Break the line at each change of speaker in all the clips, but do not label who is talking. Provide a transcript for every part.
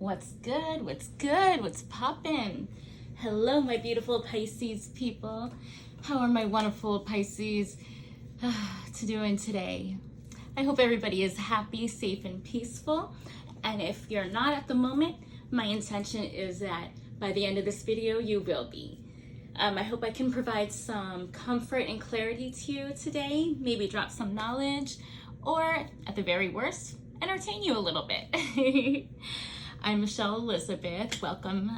What's good? What's good? What's poppin'? Hello, my beautiful Pisces people. How are my wonderful Pisces doing today? I hope everybody is happy, safe, and peaceful. And if you're not at the moment, my intention is that by the end of this video, you will be. I hope I can provide some comfort and clarity to you today, maybe drop some knowledge, or at the very worst, entertain you a little bit. I'm Michelle Elizabeth, welcome,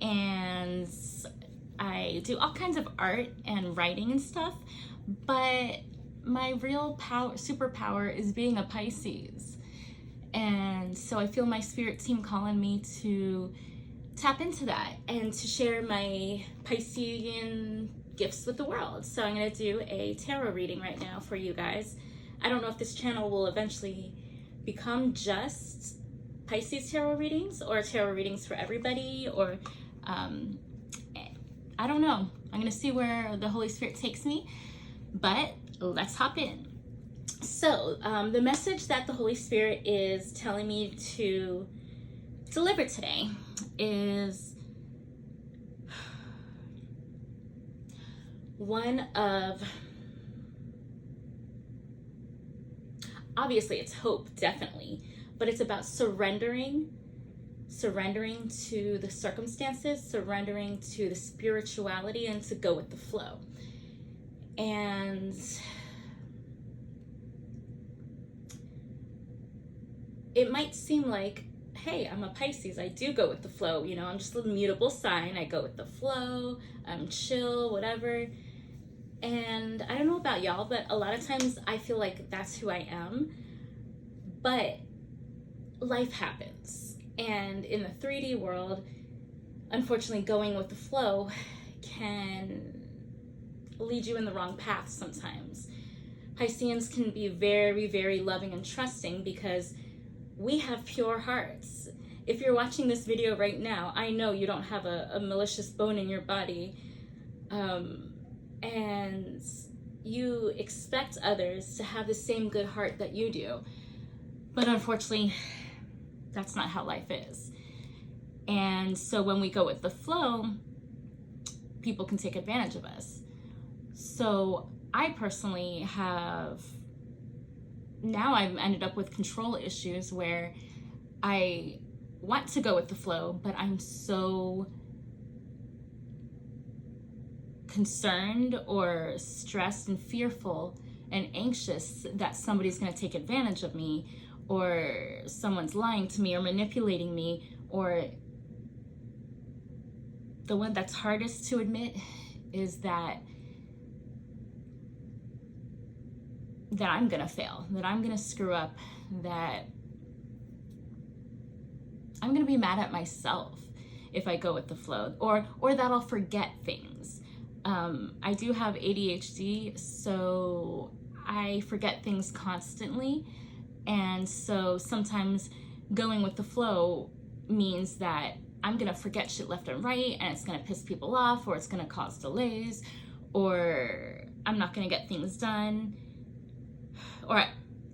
and I do all kinds of art and writing and stuff, but my real superpower is being a Pisces. And so I feel my spirit team calling me to tap into that and to share my Piscean gifts with the world. So I'm going to do a tarot reading right now for you guys. I don't know if this channel will eventually become just Pisces tarot readings or tarot readings for everybody, or I don't know. I'm going to see where the Holy Spirit takes me, but let's hop in. So the message that the Holy Spirit is telling me to deliver today is one of, obviously it's hope, definitely, but it's about surrendering to the circumstances, surrendering to the spirituality, and to go with the flow. And it might seem like, hey, I'm a Pisces, I do go with the flow, you know, I'm just a mutable sign, I go with the flow, I'm chill, whatever. And I don't know about y'all, but a lot of times I feel like that's who I am, but life happens. And in the 3D world, unfortunately, going with the flow can lead you in the wrong path sometimes. Pisceans can be very, very loving and trusting because we have pure hearts. If you're watching this video right now, I know you don't have a malicious bone in your body, and you expect others to have the same good heart that you do. But unfortunately, that's not how life is. And so when we go with the flow, people can take advantage of us. So I personally have, now I've ended up with control issues where I want to go with the flow, but I'm so concerned or stressed and fearful and anxious that somebody's going to take advantage of me, or someone's lying to me or manipulating me, or the one that's hardest to admit is that I'm gonna fail, that I'm gonna screw up, that I'm gonna be mad at myself if I go with the flow, or that I'll forget things. I do have ADHD, so I forget things constantly. And so sometimes going with the flow means that I'm gonna forget shit left and right, and it's gonna piss people off, or it's gonna cause delays, or I'm not gonna get things done, or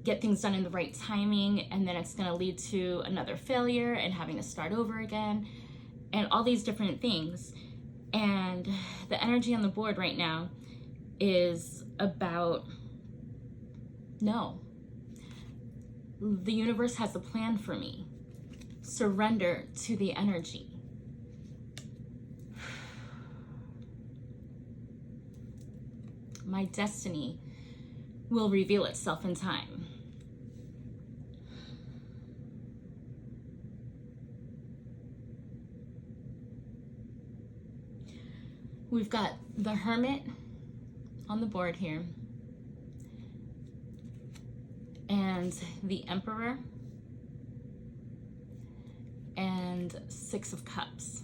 get things done in the right timing, and then it's gonna lead to another failure and having to start over again, and all these different things. And the energy on the board right now is about, no, the universe has a plan for me. Surrender to the energy. My destiny will reveal itself in time. We've got the Hermit on the board here, and the Emperor, and Six of Cups.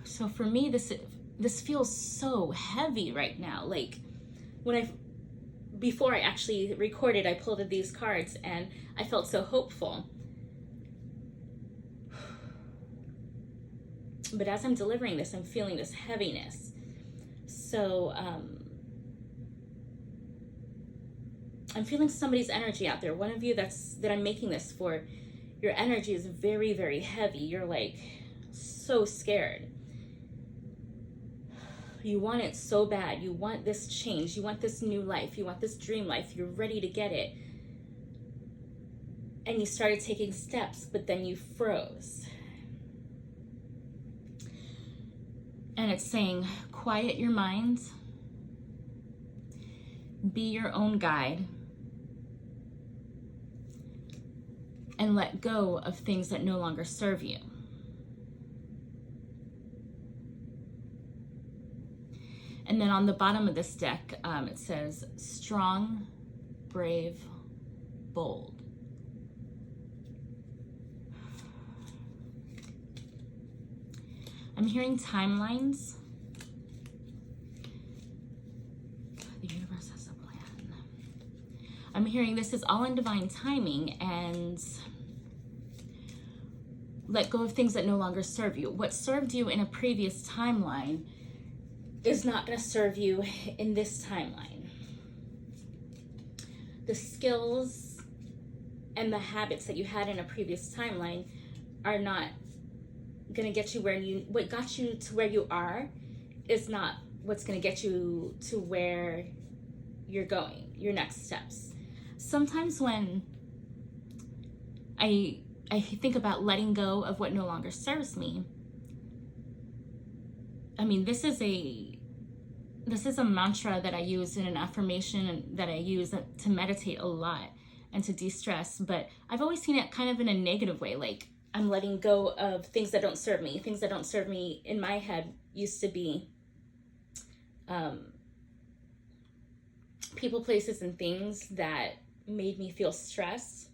So for me, this feels so heavy right now. Like before I actually recorded, I pulled these cards and I felt so hopeful. But as I'm delivering this, I'm feeling this heaviness. So I'm feeling somebody's energy out there. One of you that I'm making this for, your energy is very, very heavy. You're like so scared. You want it so bad. You want this change. You want this new life. You want this dream life. You're ready to get it. And you started taking steps, but then you froze. And it's saying, quiet your mind. Be your own guide. And let go of things that no longer serve you. And then on the bottom of this deck, it says, strong, brave, bold. I'm hearing timelines. The universe has a plan. I'm hearing this is all in divine timing, and let go of things that no longer serve you. What served you in a previous timeline is not going to serve you in this timeline. The skills and the habits that you had in a previous timeline are not going to get you what got you to where you are is not what's going to get you to where you're going, your next steps. Sometimes when I think about letting go of what no longer serves me, I mean, this is a mantra that I use in an affirmation that I use to meditate a lot and to de-stress, but I've always seen it kind of in a negative way, like I'm letting go of things that don't serve me. Things that don't serve me in my head used to be people, places, and things that made me feel stressed.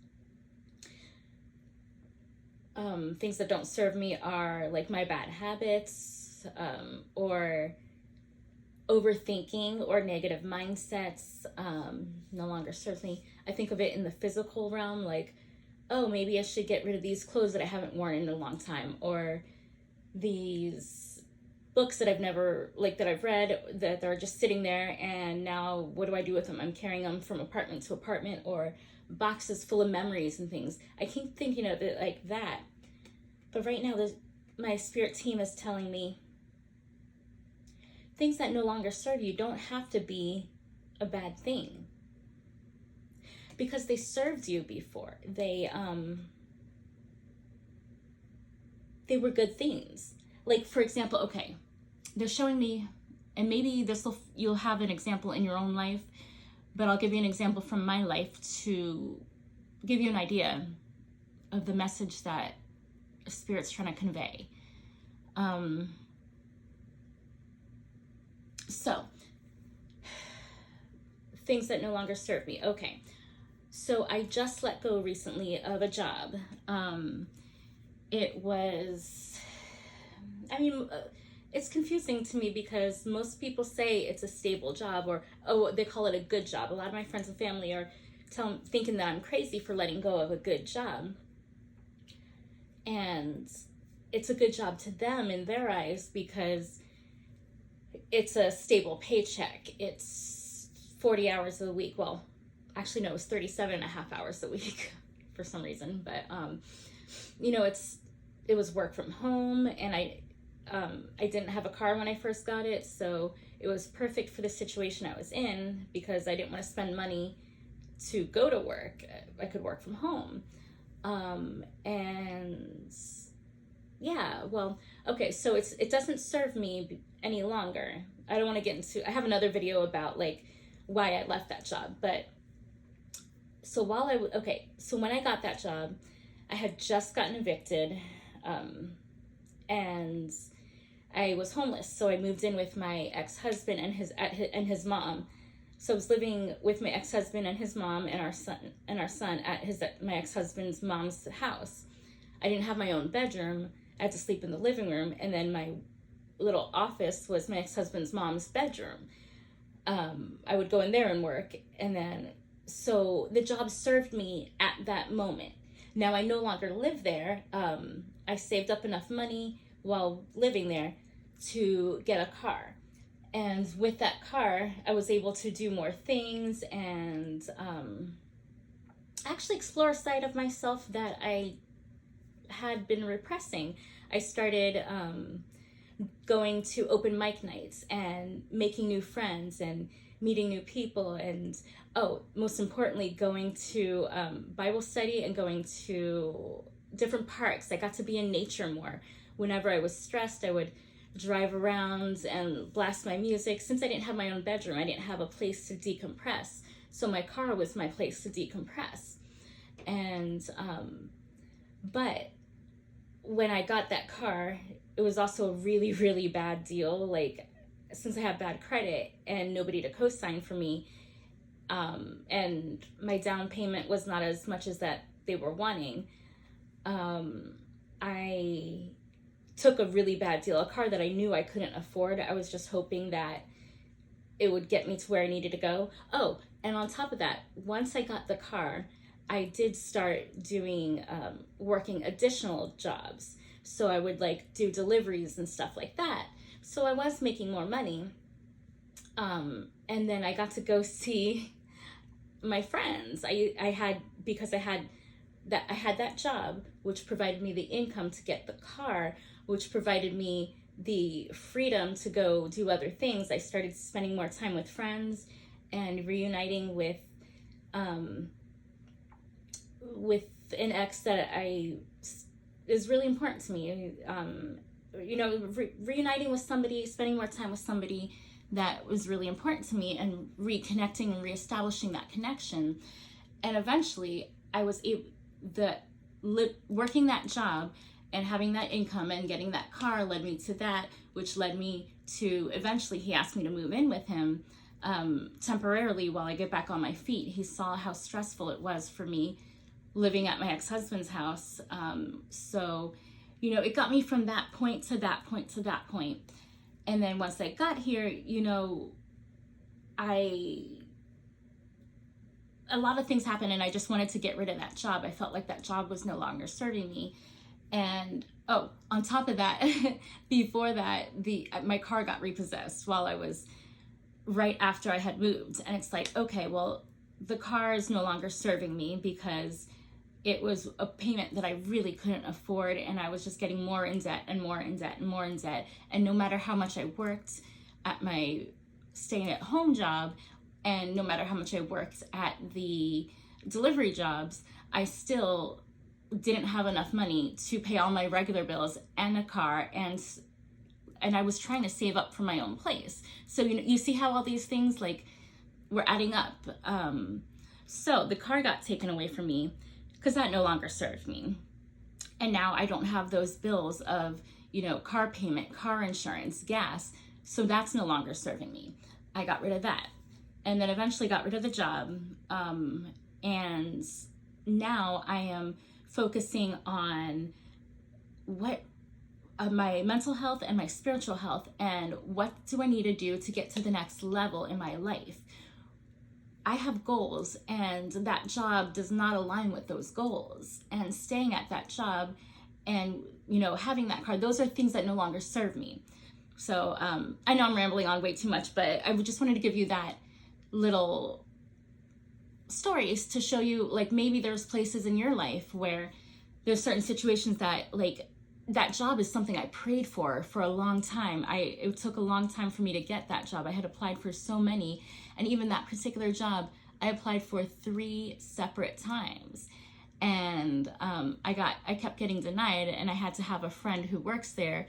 Things that don't serve me are like my bad habits, or overthinking or negative mindsets. No longer serves me. I think of it in the physical realm, like, oh, maybe I should get rid of these clothes that I haven't worn in a long time, or these books that I've never, that I've read that are just sitting there, and now what do I do with them? I'm carrying them from apartment to apartment, or boxes full of memories and things. I keep thinking of it like that. But right now, my spirit team is telling me things that no longer serve you don't have to be a bad thing, because they served you before. They were good things. Like, for example, okay, they're showing me, and maybe you'll have an example in your own life, but I'll give you an example from my life to give you an idea of the message that Spirit's trying to convey. So, things that no longer serve me. Okay. So I just let go recently of a job. It was, it's confusing to me because most people say it's a stable job, or, oh, they call it a good job. A lot of my friends and family are thinking that I'm crazy for letting go of a good job. And it's a good job to them in their eyes because it's a stable paycheck. It's 40 hours a week. Well, actually, no, it was 37 and a half hours a week for some reason. But, it was work from home, and I didn't have a car when I first got it. So it was perfect for the situation I was in because I didn't want to spend money to go to work. I could work from home. And yeah, well, okay, so it doesn't serve me any longer. I don't want to get into, I have another video about why I left that job, but so so when I got that job, I had just gotten evicted, and I was homeless. So I moved in with my ex-husband and his mom. So I was living with my ex-husband and his mom and our son at my ex-husband's mom's house. I didn't have my own bedroom. I had to sleep in the living room, and then my little office was my ex-husband's mom's bedroom. I would go in there and work, and then so the job served me at that moment. Now I no longer live there. I saved up enough money while living there to get a car. And with that car, I was able to do more things and actually explore a side of myself that I had been repressing. I started going to open mic nights and making new friends and meeting new people, and most importantly, going to Bible study and going to different parks. I got to be in nature more. Whenever I was stressed, I would drive around and blast my music. Since I didn't have my own bedroom, I didn't have a place to decompress, so my car was my place to decompress. And but when I got that car, it was also a really, really bad deal. Like, since I have bad credit and nobody to co-sign for me, and my down payment was not as much as that they were wanting, I took a really bad deal, a car that I knew I couldn't afford. I was just hoping that it would get me to where I needed to go. Oh, and on top of that, once I got the car, I did start doing, working additional jobs. So I would like do deliveries and stuff like that. So I was making more money. And then I got to go see my friends. I had that job, which provided me the income to get the car, which provided me the freedom to go do other things. I started spending more time with friends and reuniting with an ex that is really important to me. Reuniting with somebody, spending more time with somebody that was really important to me, and reconnecting and reestablishing that connection. And eventually I was working that job and having that income and getting that car led me to that, which led me to eventually he asked me to move in with him temporarily while I get back on my feet. He saw how stressful it was for me living at my ex-husband's house. So, it got me from that point to that point to that point. And then once I got here, a lot of things happened, and I just wanted to get rid of that job. I felt like that job was no longer serving me. And on top of that, before that, my car got repossessed while I was right after I had moved. And it's like, okay, well, the car is no longer serving me because it was a payment that I really couldn't afford, and I was just getting more in debt and more in debt and more in debt. And no matter how much I worked at my staying at home job, and no matter how much I worked at the delivery jobs, I still didn't have enough money to pay all my regular bills and a car, and I was trying to save up for my own place. So you see how all these things were adding up. So the car got taken away from me because that no longer served me. And now I don't have those bills of, car payment, car insurance, gas. So that's no longer serving me. I got rid of that. And then eventually got rid of the job. And now I am focusing on my mental health and my spiritual health, and what do I need to do to get to the next level in my life. I have goals, and that job does not align with those goals. And staying at that job and, having that car, those are things that no longer serve me. So I know I'm rambling on way too much, but I just wanted to give you that little stories to show you, maybe there's places in your life where there's certain situations that, that job is something I prayed for a long time. It took a long time for me to get that job. I had applied for so many, and even that particular job, I applied for 3 separate times. And I kept getting denied, and I had to have a friend who works there,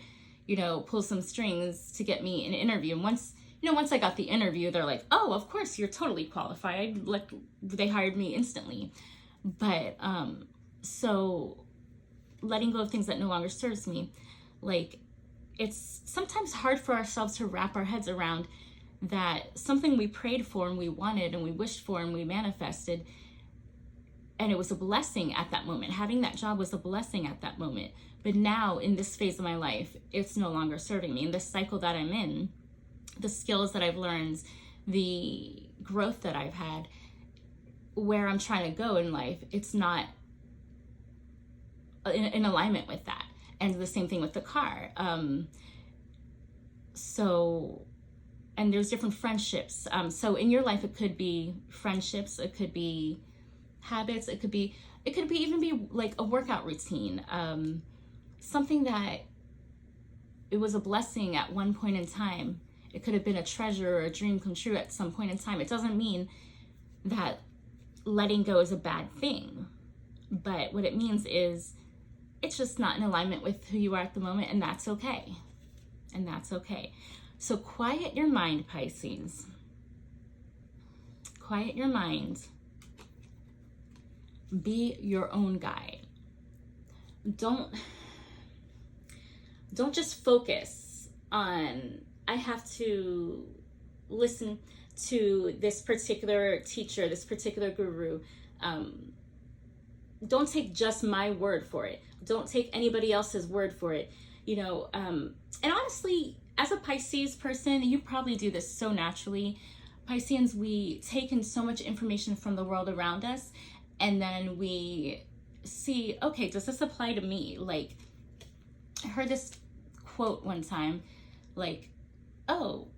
pull some strings to get me an interview. And once I got the interview, they're like, oh, of course, you're totally qualified. They hired me instantly. But so letting go of things that no longer serves me, it's sometimes hard for ourselves to wrap our heads around that something we prayed for and we wanted and we wished for and we manifested, and it was a blessing at that moment. Having that job was a blessing at that moment. But now in this phase of my life, it's no longer serving me. In this cycle that I'm in, the skills that I've learned, the growth that I've had, where I'm trying to go in life, it's not in alignment with that. And the same thing with the car. and there's different friendships. So in your life, it could be friendships, it could be habits, it could be even be like a workout routine, something that it was a blessing at one point in time. It could have been a treasure or a dream come true at some point in time. It doesn't mean that letting go is a bad thing, but what it means is it's just not in alignment with who you are at the moment, and that's okay. And that's okay. So quiet your mind, Pisces. Quiet your mind. Be your own guide. Don't just focus on, I have to listen to this particular teacher, this particular guru. Don't take just my word for it. Don't take anybody else's word for it. And honestly, as a Pisces person, you probably do this so naturally. Pisceans, we take in so much information from the world around us, and then we see, okay, does this apply to me? Like, I heard this quote one time, like, oh,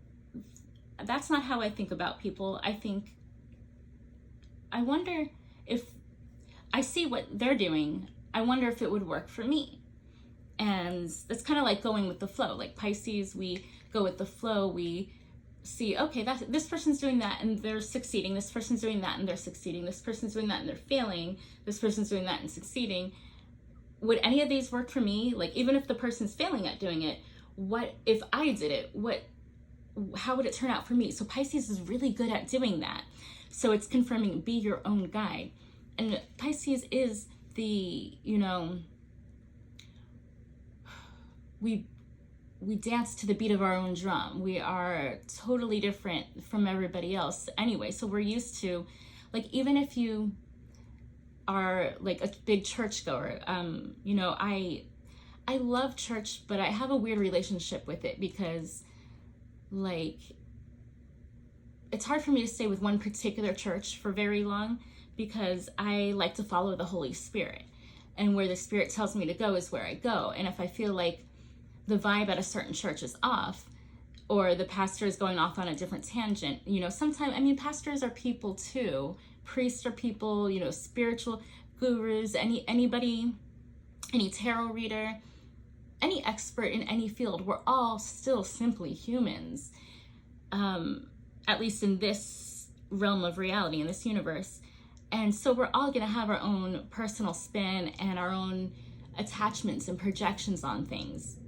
that's not how I think about people. I wonder if I see what they're doing, I wonder if it would work for me. And it's kind of like going with the flow. Like Pisces, we go with the flow. We see, okay, this person's doing that and they're succeeding. This person's doing that and they're succeeding. This person's doing that and they're failing. This person's doing that and succeeding. Would any of these work for me? Like, even if the person's failing at doing it, what if I did it? How would it turn out for me? So Pisces is really good at doing that. So it's confirming, be your own guide. And Pisces is the, we dance to the beat of our own drum. We are totally different from everybody else anyway. So we're used to, like, even if you are like a big churchgoer, I love church, but I have a weird relationship with it because, like, it's hard for me to stay with one particular church for very long because I like to follow the Holy Spirit. And where the Spirit tells me to go is where I go. And if I feel like the vibe at a certain church is off, or the pastor is going off on a different tangent, sometimes, pastors are people too. Priests are people, spiritual gurus, anybody, any tarot reader, any expert in any field, we're all still simply humans. At least in this realm of reality, in this universe. And so we're all gonna have our own personal spin and our own attachments and projections on things.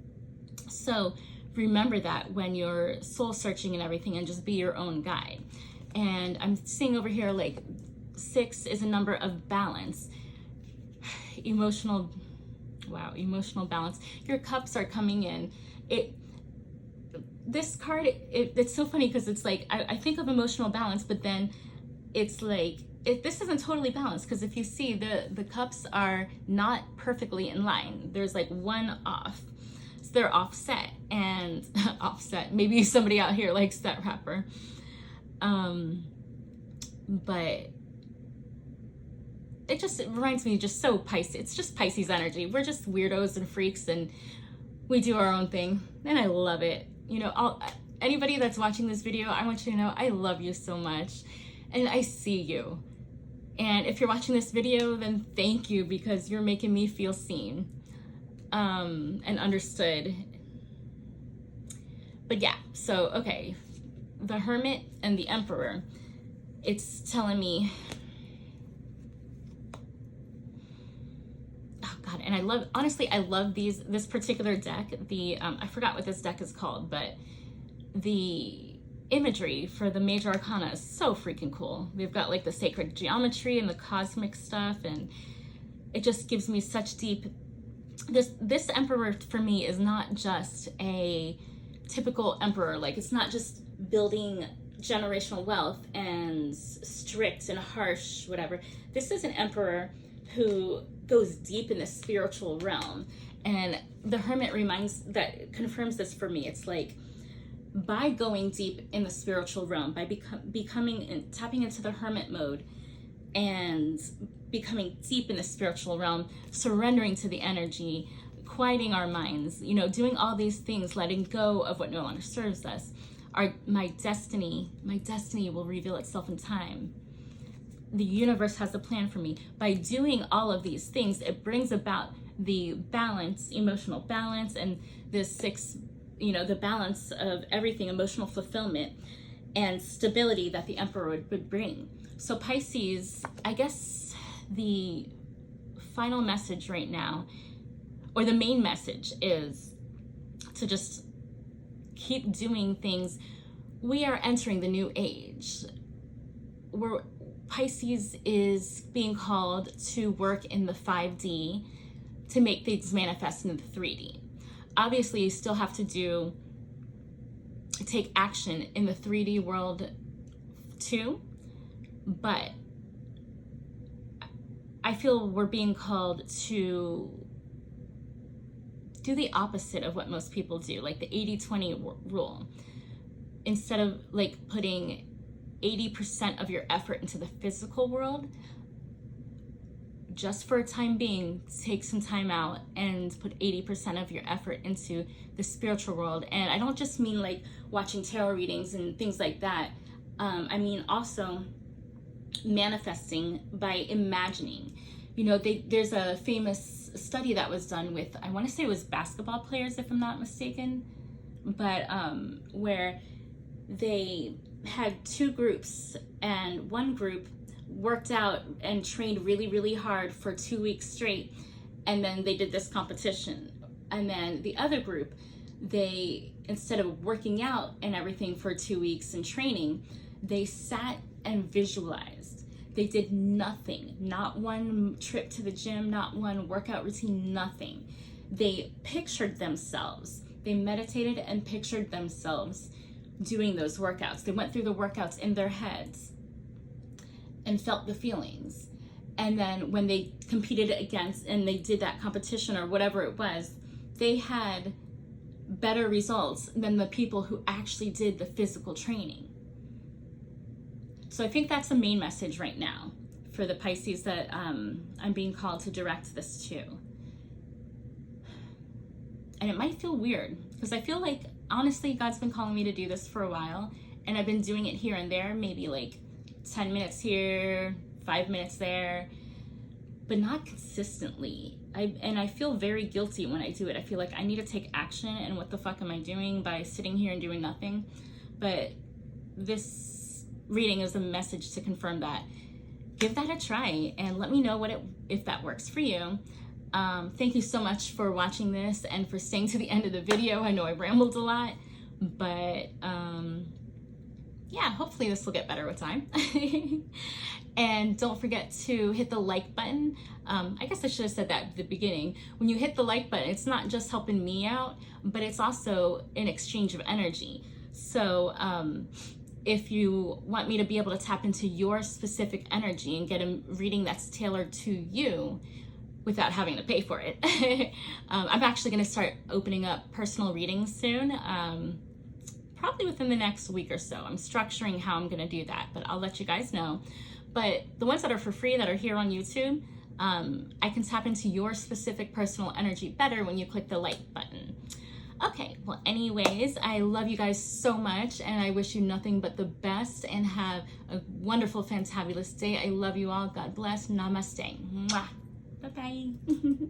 So remember that when you're soul searching and everything, and just be your own guide. And I'm seeing over here, like, 6 is a number of balance. Emotional balance. Your cups are coming in. This card, it's so funny because it's like, I think of emotional balance, but then it's like, this isn't totally balanced, because if you see, the cups are not perfectly in line. There's like one off. So they're offset, and offset. Maybe somebody out here likes that rapper. But it reminds me just so Pisces. It's just Pisces energy. We're just weirdos and freaks, and we do our own thing, and I love it. Anybody that's watching this video, I want you to know I love you so much, and I see you. And if you're watching this video, then thank you, because you're making me feel seen and understood. But yeah, so okay, the Hermit and the Emperor, it's telling me, oh God, and I love this particular deck. I forgot what this deck is called, but the imagery for the major arcana is so freaking cool. We've got like the sacred geometry and the cosmic stuff, and it just gives me such deep, this Emperor for me is not just a typical emperor. Like, it's not just building generational wealth and strict and harsh, whatever. This is an emperor who goes deep in the spiritual realm, and the Hermit confirms this for me. It's like, by going deep in the spiritual realm, by becoming and tapping into the Hermit mode and becoming deep in the spiritual realm, surrendering to the energy, quieting our minds, doing all these things, letting go of what no longer serves us, my destiny will reveal itself in time. The universe has a plan for me. By doing all of these things, it brings about the balance, emotional balance, and this the balance of everything, emotional fulfillment and stability that the Emperor would bring. So Pisces, I guess the final message right now, or the main message, is to just keep doing things. We are entering the new age. Pisces is being called to work in the 5D to make things manifest in the 3D. Obviously, you still have to take action in the 3D world too, but I feel we're being called to do the opposite of what most people do, like the 80-20 rule. Instead of like putting 80% of your effort into the physical world, just for a time being, take some time out and put 80% of your effort into the spiritual world. And I don't just mean like watching tarot readings and things like that. I mean also manifesting by imagining. There's a famous study that was done with, I want to say it was basketball players, if I'm not mistaken, but where they had two groups, and one group worked out and trained really, really hard for 2 weeks straight, and then they did this competition. And then the other group, they, instead of working out and everything for 2 weeks and training, they sat and visualized. They did nothing, not one trip to the gym, not one workout routine, nothing. They pictured themselves. They meditated and pictured themselves doing those workouts. They went through the workouts in their heads and felt the feelings. And then when they competed against, and they did that competition or whatever it was, they had better results than the people who actually did the physical training. So I think that's the main message right now for the Pisces that I'm being called to direct this to. And it might feel weird, because I feel like, honestly, God's been calling me to do this for a while, and I've been doing it here and there, maybe like 10 minutes here, 5 minutes there, but not consistently. I feel very guilty when I do it. I feel like I need to take action, and what the fuck am I doing by sitting here and doing nothing? But this reading is a message to confirm that. Give that a try and let me know if that works for you. Thank you so much for watching this and for staying to the end of the video. I know I rambled a lot, but yeah, hopefully this will get better with time. And don't forget to hit the like button. I guess I should have said that at the beginning. When you hit the like button, it's not just helping me out, but it's also an exchange of energy. So if you want me to be able to tap into your specific energy and get a reading that's tailored to you without having to pay for it, I'm actually going to start opening up personal readings soon, probably within the next week or so. I'm structuring how I'm going to do that, but I'll let you guys know. But the ones that are for free that are here on YouTube, I can tap into your specific personal energy better when you click the like button. Okay, well, anyways, I love you guys so much, and I wish you nothing but the best, and have a wonderful, fantabulous day. I love you all. God bless. Namaste. Mwah. Bye-bye.